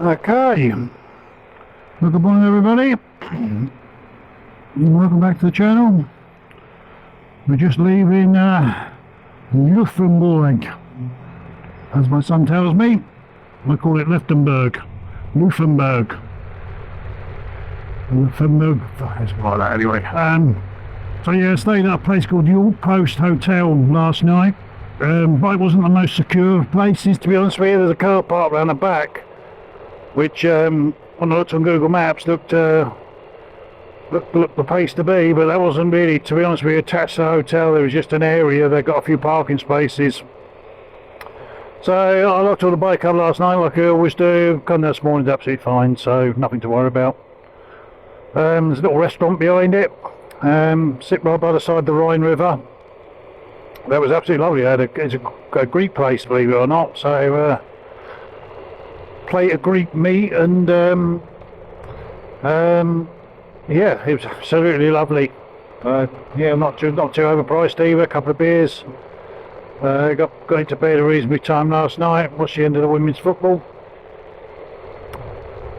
Okay, well, good morning everybody, and welcome back to the channel. We're just leaving Luxembourg, as my son tells me. I call it Leftenberg, Luxembourg, it's like that anyway. So yeah, I stayed at a place called York Post Hotel last night. But it wasn't the most secure of places, to be honest with you. There's a car park around the back, which when I looked on Google Maps looked the place to be, but that wasn't really, to be honest with you, attached to the hotel. There was just an area that got a few parking spaces. So I locked all the bike up last night like I always do. Come this morning's absolutely fine, so nothing to worry about. There's a little restaurant behind it, sit right by the side of the Rhine River. That was absolutely lovely. It's a Greek place, believe it or not. So plate of Greek meat, and yeah, it was absolutely lovely. Yeah, not too overpriced either. A couple of beers. Got into bed a reasonably time last night. Watched the end of the women's football.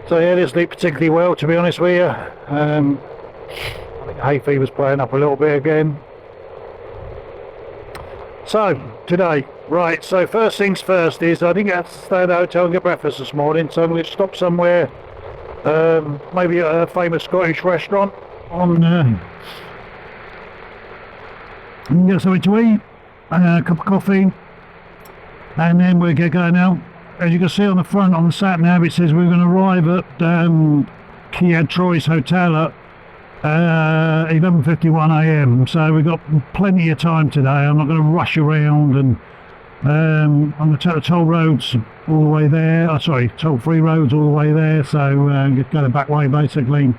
So yeah, didn't sleep particularly well, to be honest with you. I think hay fever's playing up a little bit again. So today, right, so first things first is I didn't get to stay at the hotel and get breakfast this morning, so I'm going to stop somewhere, maybe at a famous Scottish restaurant and get something to eat, a cup of coffee, and then we'll get going now. As you can see on the front on the sat nav, it says we're going to arrive at Kiad Troyes Hotel at 11:51 a.m. so we've got plenty of time today. I'm not going to rush around, and I'm going to take the toll roads all the way there. Toll-free roads all the way there, so go the back way basically.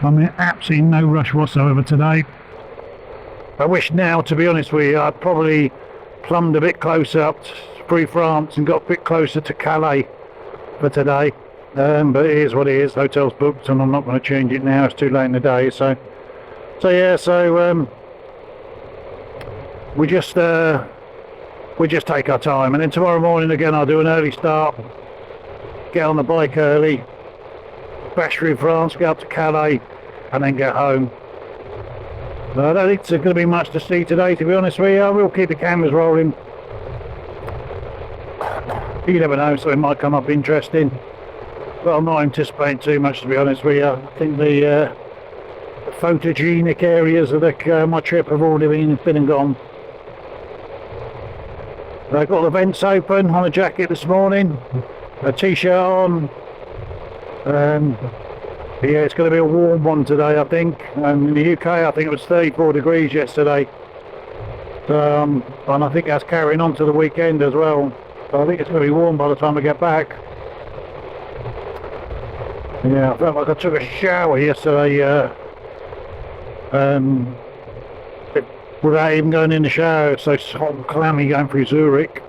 I'm in absolutely no rush whatsoever today. I wish now, to be honest with you, I'd probably plumbed a bit closer up through France and got a bit closer to Calais for today. But it is what it is. Hotel's booked, and I'm not going to change it now. It's too late in the day. So we just take our time, and then tomorrow morning again I'll do an early start, get on the bike early, bash through France, get up to Calais, and then get home. But I don't think there's going to be much to see today, to be honest with you. I will keep the cameras rolling. You never know, something might come up interesting. But I'm not anticipating too much, to be honest with you. I think the photogenic areas of my trip have already been and gone. I got the vents open on a jacket this morning, a t-shirt on. Yeah, it's going to be a warm one today, I think. In the UK, I think it was 34 degrees yesterday. And I think that's carrying on to the weekend as well. So I think it's going to be warm by the time I get back. Yeah, I felt like I took a shower yesterday without even going in the shower. It's so hot and clammy going through Zurich.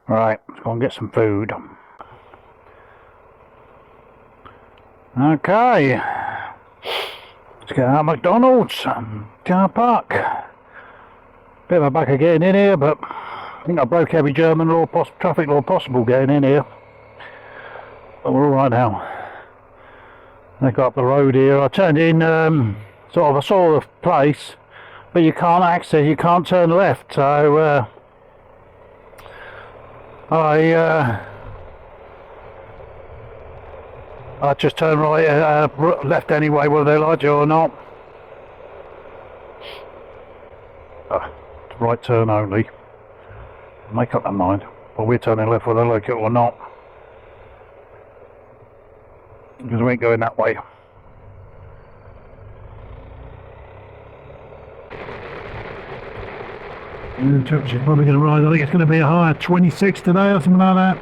Right, let's go and get some food. Okay, let's get out of McDonald's, car park. Bit of a back of getting in here, but I think I broke every German law, traffic law possible getting in here. But we're alright now. I got up the road here. I turned in, I saw the place, but you can't turn left, so I I just turn right, left anyway, whether they like it or not. Right turn only. Make up their mind. But we're turning left whether they like it or not. Because we ain't going that way. The temperature's probably going to rise. I think it's going to be a high of 26 today or something like that.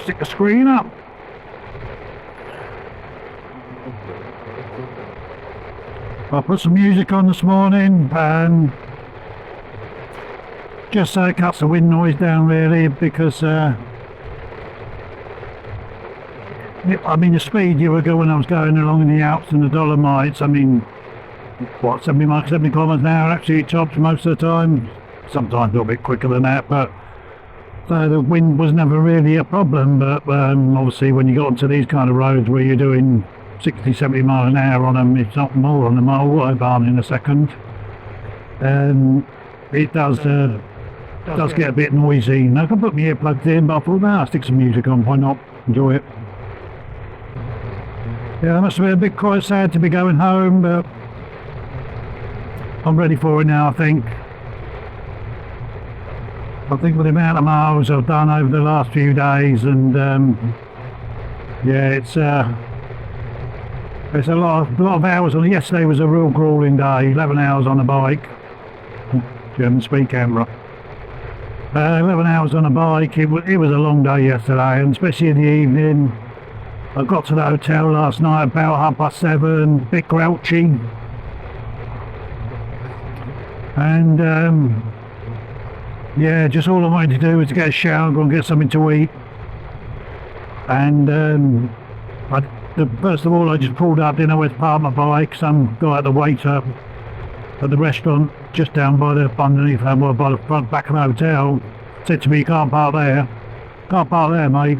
Stick the screen up. I put some music on this morning and just so it cuts the wind noise down really, because I mean the speed you were going when I was going along in the Alps and the Dolomites, I mean what, 70 kilometres an hour absolutely tops most of the time, sometimes a little bit quicker than that, but so the wind was never really a problem. But obviously when you got onto these kind of roads where you're doing 60-70 miles an hour on them, if not more on them, I'll barn in a second, it does get a bit noisy. And I can put my earplugs in, but I thought, I'll stick some music on, why not, enjoy it. Yeah, it must have been a bit quite sad to be going home, but I'm ready for it now, I think. With the amount of miles I've done over the last few days, and yeah, it's a lot of hours on. Yesterday was a real grueling day, 11 hours on a bike, German speed camera. 11 hours on a bike, it was a long day yesterday, and especially in the evening. I got to the hotel last night about 7:30, a bit grouchy, and yeah, just all I wanted to do was to get a shower, go and get something to eat. And first of all, I just pulled up, didn't know where to park my bike. Some guy at the waiter at the restaurant just down by the underneath, by the front back of the hotel, said to me, "You can't park there. Can't park there, mate."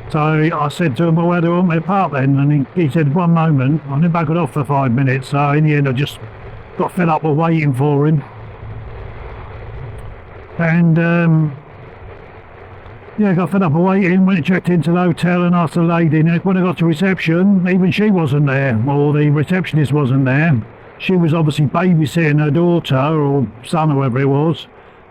So I said to him, "Well, where do you want me to park then?" And he said, "1 moment." I didn't back it off for 5 minutes. So in the end, I just got fed up with waiting for him. And yeah, got fed up with waiting, went and checked into the hotel and asked the lady. And when I got to reception, even she wasn't there, or the receptionist wasn't there. She was obviously babysitting her daughter or son or whoever it was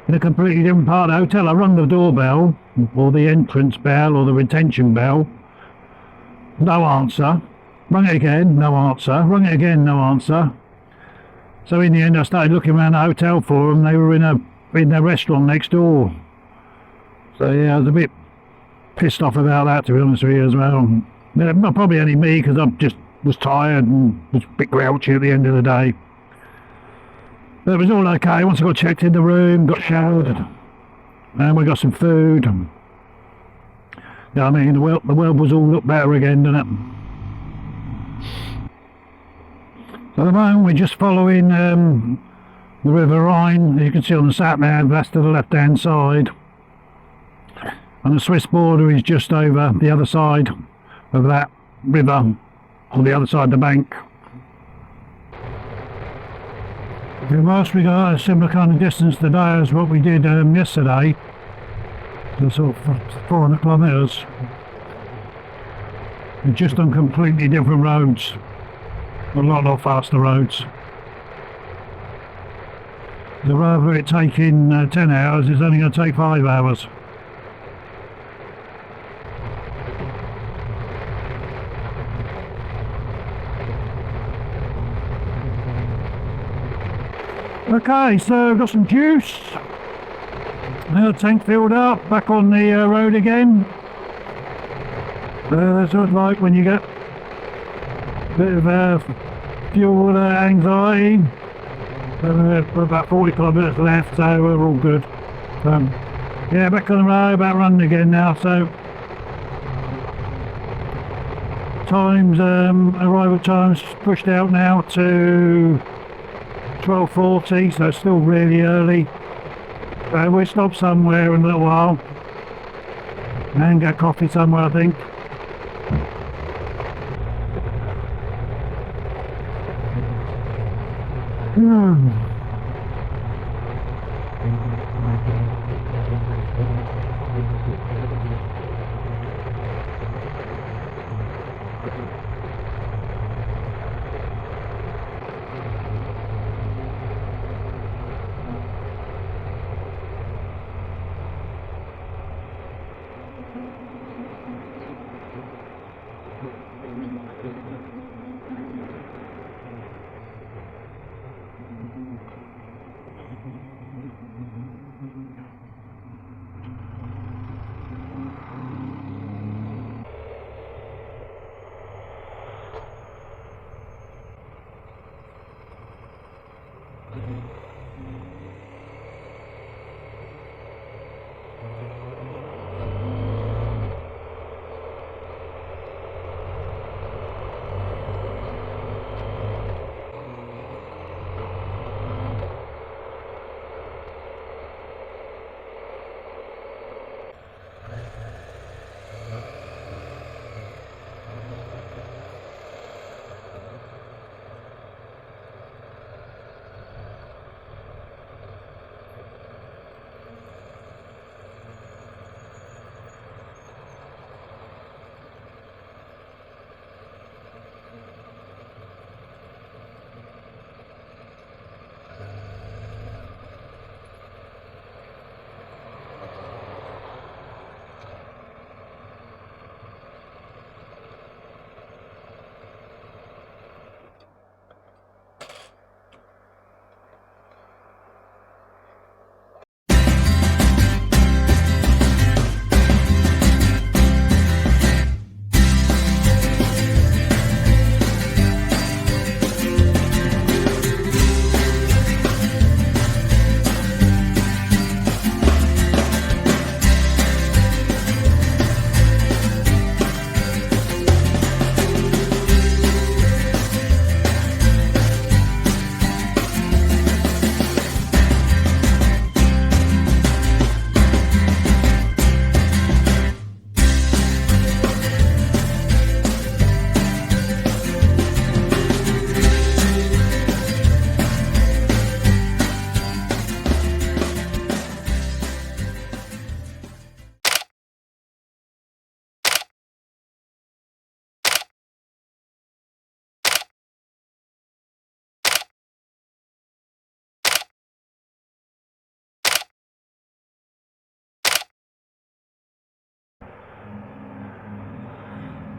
in a completely different part of the hotel. I rung the doorbell, or the entrance bell, or the retention bell. No answer. Rung it again, no answer. Rung it again, no answer. So in the end, I started looking around the hotel for them. They were in their restaurant next door. So yeah, I was a bit pissed off about that, to be honest with you, as well. Yeah, probably only me, because I just was tired and was a bit grouchy at the end of the day. But it was all okay. Once I got checked in the room, got showered, and we got some food. Yeah, I mean, the world was all looked better again, didn't it? So at the moment we're just following the River Rhine. As you can see on the sat nav, that's to the left hand side. And the Swiss border is just over the other side of that river, on the other side of the bank. Whilst we got a similar kind of distance today as what we did yesterday, so sort of 400 kilometres, we're just on completely different roads. A lot faster roads. So rather it taking 10 hours, it's only going to take 5 hours. Okay, so I've got some juice. Tank filled up, back on the road again. That's what it's like when you get a bit of fuel anxiety. We're about 40 kilometres left, so we're all good. Yeah, back on the road, about running again now. So times, arrival times pushed out now to 12:40, so it's still really early. So we'll stop somewhere in a little while and get coffee somewhere, I think. Hmm.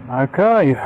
Okay.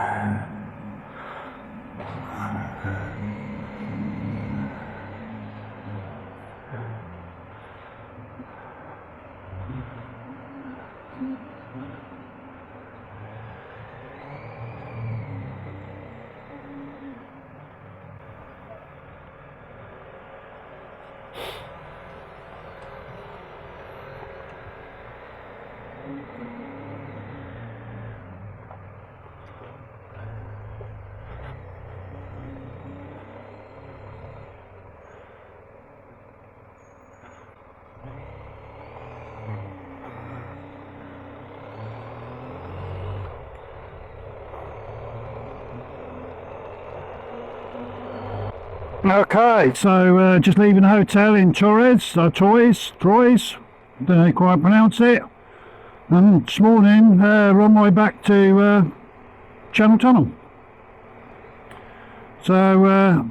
Okay, so just leaving the hotel in Torres, Troyes, don't know quite pronounce it. And this morning, we're on my way back to Channel Tunnel. So,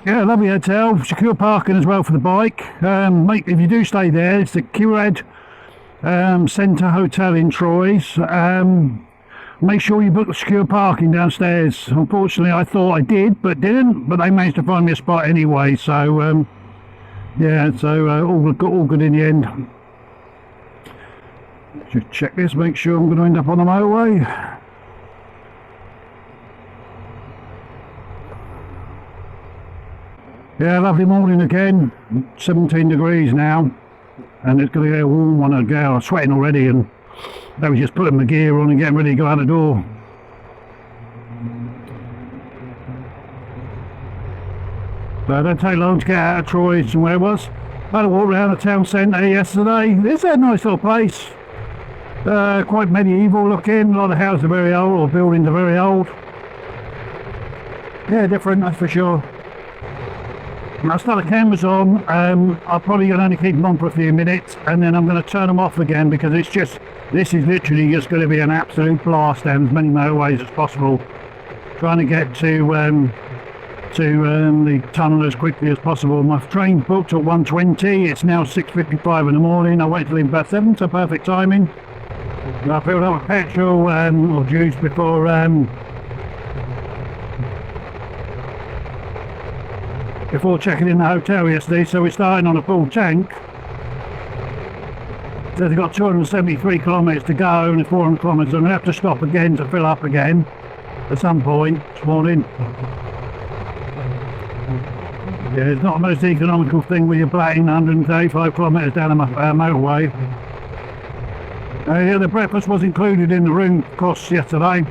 yeah, lovely hotel, secure parking as well for the bike. Mate, if you do stay there, it's the Curad Centre Hotel in Troyes. Make sure you book the secure parking downstairs. Unfortunately, I thought I did, but didn't. But they managed to find me a spot anyway. So, yeah, so all good in the end. Just check this, make sure I'm going to end up on the motorway. Yeah, lovely morning again. 17 degrees now, and it's going to get warm when I go. I'm sweating already, and I was just putting my gear on and getting ready to go out the door. So it don't take long to get out of Troyes and where it was. I had a walk around the town centre yesterday. It's a nice little place. Quite medieval looking. A lot of houses are very old, or buildings are very old. Yeah, different, that's for sure. I'll start the cameras on. I'm probably going to only keep them on for a few minutes, and then I'm going to turn them off again because this is literally just going to be an absolute blast down as many motorways as possible. Trying to get to the tunnel as quickly as possible. My train's booked at 1:20. It's now 6:55 in the morning. I wait till about 7, so perfect timing. I filled up with petrol or juice before checking in the hotel yesterday, so we're starting on a full tank. So they've got 273 kilometres to go and 400 kilometres. I'm going to have to stop again to fill up again at some point this morning. Yeah, it's not the most economical thing when you're blatting 135 kilometres down a motorway. Yeah, the breakfast was included in the room costs yesterday.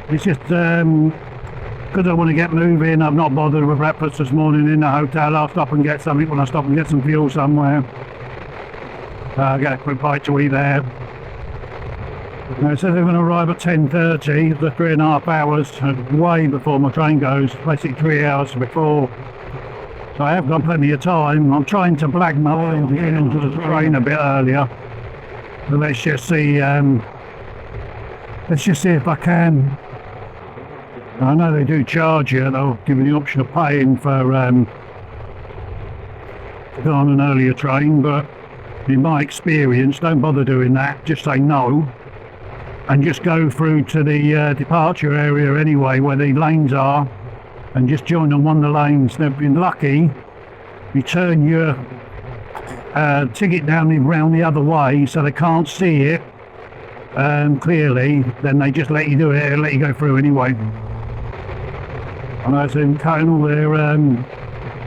It's just because I want to get moving, I've not bothered with breakfast this morning in the hotel. I'll stop and get something when I stop and get some fuel somewhere. Get a quick bite to eat there. They said they're going to arrive at 10:30, the 3.5 hours, way before my train goes, basically 3 hours before. So I have got plenty of time. I'm trying to blag my way to get into the train a bit earlier. But let's just see if I can. I know they do charge you, they'll give you the option of paying for to go on an earlier train, but in my experience, don't bother doing that. Just say no and just go through to the departure area anyway, where the lanes are, and just join on one of the lanes. They've been lucky. You turn your ticket down and round the other way so they can't see it clearly, then they just let you do it and let you go through anyway. I know it's been cutting all their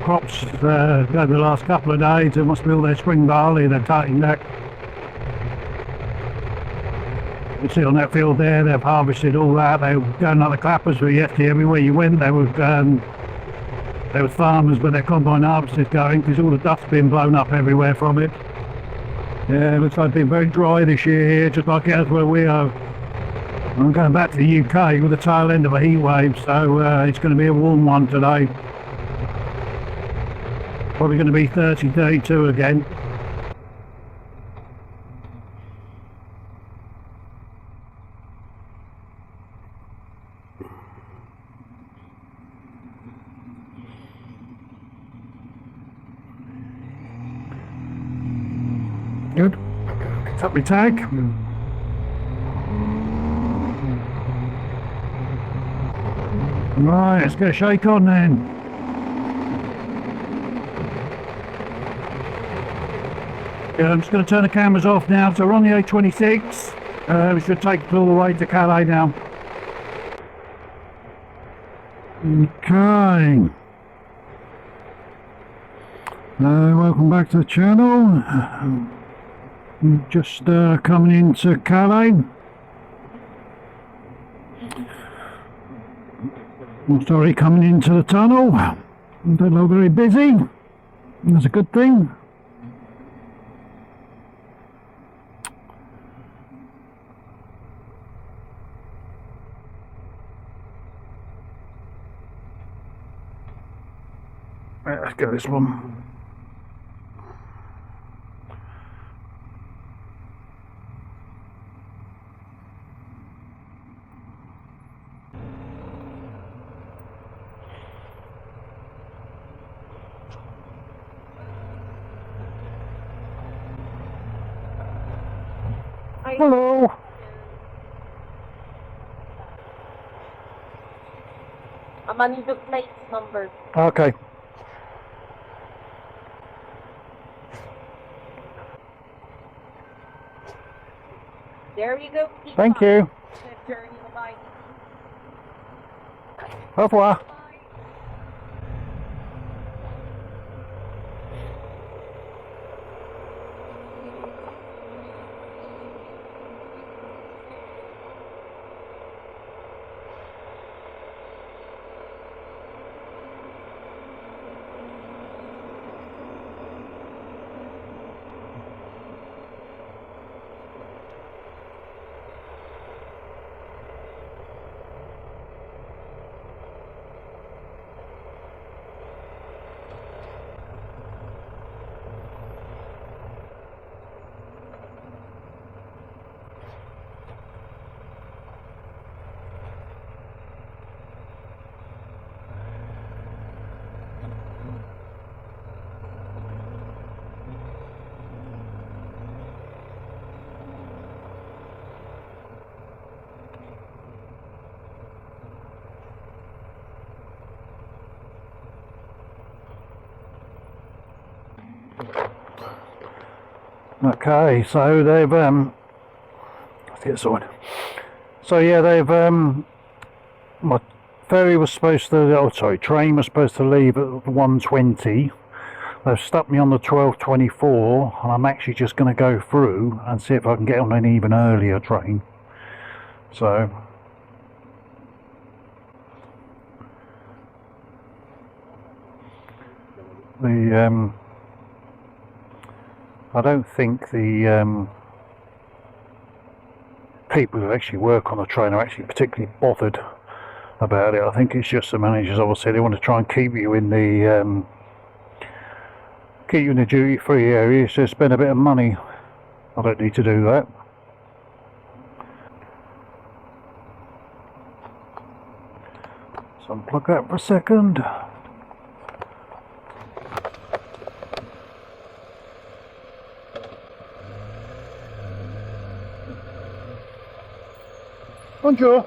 crops over the last couple of days. It must be all their spring barley they're cutting back. You see on that field there, they've harvested all that. They were going like the clappers for yesterday. Everywhere you went, there was farmers with their combine harvesters going because all the dust's been blown up everywhere from it. Yeah, it looks like it's been very dry this year here, just like it is where we are. I'm going back to the UK with the tail end of a heat wave, so it's going to be a warm one today. Probably going to be 30, 32 again. Good. Picked up my tag. Right, let's get a shake on then. Yeah, I'm just going to turn the cameras off now. So we're on the A26. We should take it all the way to Calais now. Okay. Welcome back to the channel. Just coming into Calais. Sorry, coming into the tunnel. Don't look very busy. That's a good thing. Right, let's go this one. Hello. I'm on the plate number. Okay. There you go. Thank you. Au revoir. Okay, so they've let's get sorted. So yeah, they've my ferry was supposed to, oh sorry, train was supposed to leave at 1:20. They've stuck me on the 12:24, and I'm actually just going to go through and see if I can get on an even earlier train. So the I don't think the people who actually work on the train are actually particularly bothered about it. I think it's just the managers, obviously, they want to try and keep you in the duty-free area, so spend a bit of money. I don't need to do that. So unplug that for a second. Bonjour.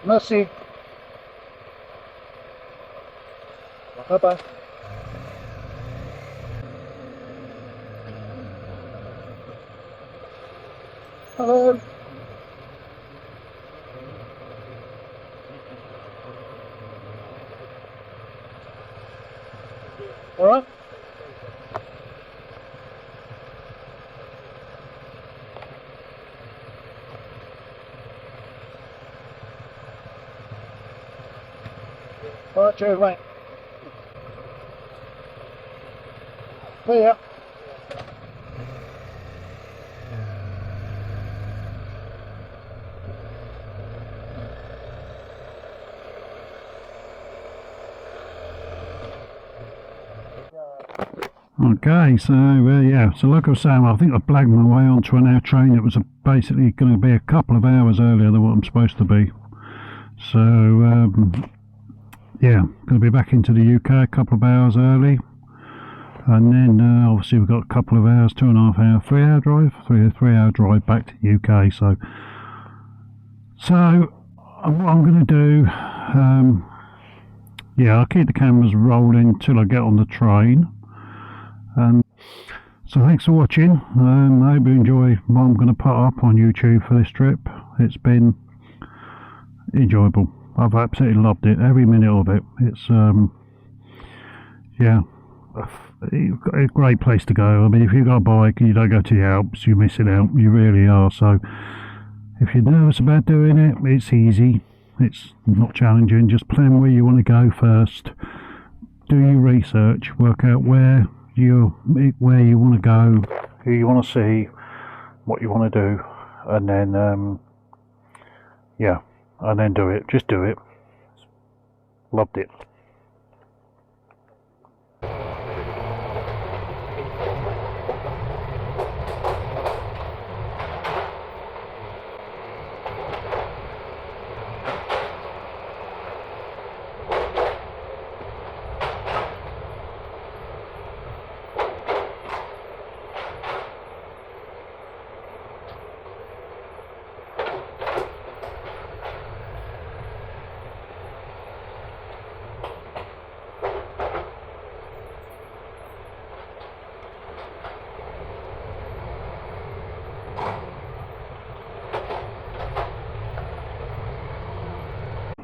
Merci. Bye bye. Hello. All right. All right, cheers, mate. See ya. Okay, so yeah, so like I was saying, I think I blagged my way onto an air train that was basically going to be a couple of hours earlier than what I'm supposed to be. So yeah, going to be back into the UK a couple of hours early, and then obviously we've got a couple of hours, 2.5 hour, 3 hour drive, three hour drive back to the UK. So what I'm going to do, yeah, I'll keep the cameras rolling till I get on the train. And so thanks for watching. I hope you enjoy what I'm going to put up on YouTube for this trip. It's been enjoyable. I've absolutely loved it, every minute of it. It's yeah, a great place to go. I mean, if you've got a bike and you don't go to the Alps, you're missing out. You really are. So if you're nervous about doing it, it's easy. It's not challenging. Just plan where you want to go first. Do your research. Work out where you want to go, who you want to see, what you want to do, and then yeah, and then do it. Just do it. Loved it.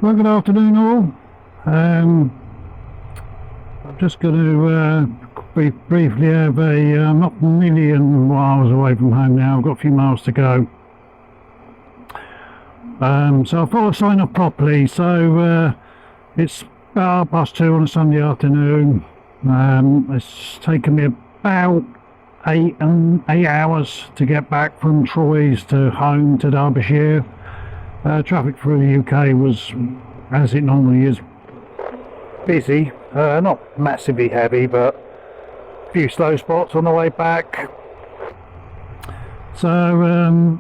Well, good afternoon all. I'm just going to briefly have a not a million miles away from home now. I've got a few miles to go. So I thought I'd sign up properly. So it's about 2:30 on a Sunday afternoon. It's taken me about 8 hours to get back from Troyes to home to Derbyshire. Traffic through the UK was, as it normally is, busy, not massively heavy, but a few slow spots on the way back. So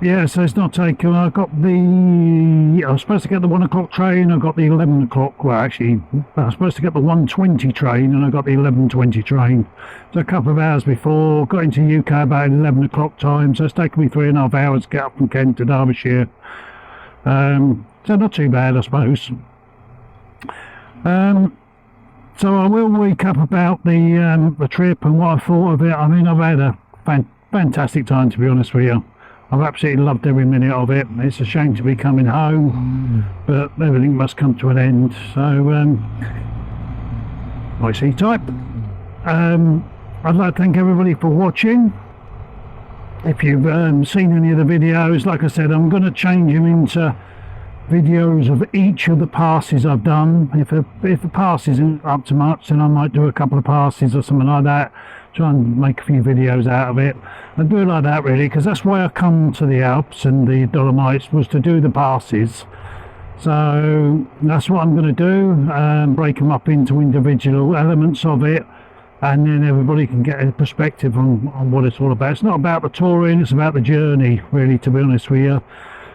Yeah, so it's not taken. I was supposed to get the 1 o'clock train. I got the 11 o'clock. Well, actually, I was supposed to get the 1:20 train, and I got the 11:20 train. So a couple of hours before, got into UK about 11 o'clock time. So it's taken me 3.5 hours to get up from Kent to Derbyshire. So not too bad, I suppose. So I will recap about the trip and what I thought of it. I mean, I've had a fantastic time, to be honest with you. I've absolutely loved every minute of it. It's a shame to be coming home, but everything must come to an end. So, I see type. I'd like to thank everybody for watching. If you've seen any of the videos, like I said, I'm going to change them into videos of each of the passes I've done. If the pass isn't up to much, then I might do a couple of passes or something like that. Try and make a few videos out of it. I do it like that really, because that's why I come to the Alps and the Dolomites, was to do the passes. So that's what I'm going to do, break them up into individual elements of it, and then everybody can get a perspective on what it's all about. It's not about the touring, it's about the journey really, to be honest with you.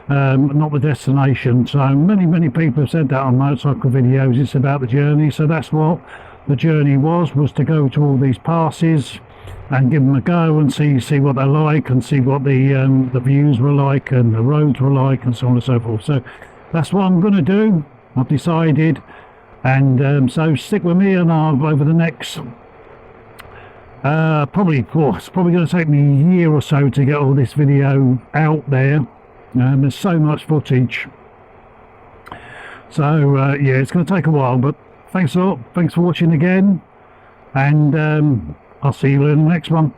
Not the destination. So many people have said that on motorcycle videos, it's about the journey. So that's what the journey was to go to all these passes and give them a go and see what they're like, and see what the views were like and the roads were like, and so on and so forth. So that's what I'm going to do. I've decided, and so stick with me, and I'll over the next it's probably going to take me a year or so to get all this video out there. There's so much footage, so yeah, it's going to take a while, but thanks a lot. Thanks for watching again, and I'll see you in the next one.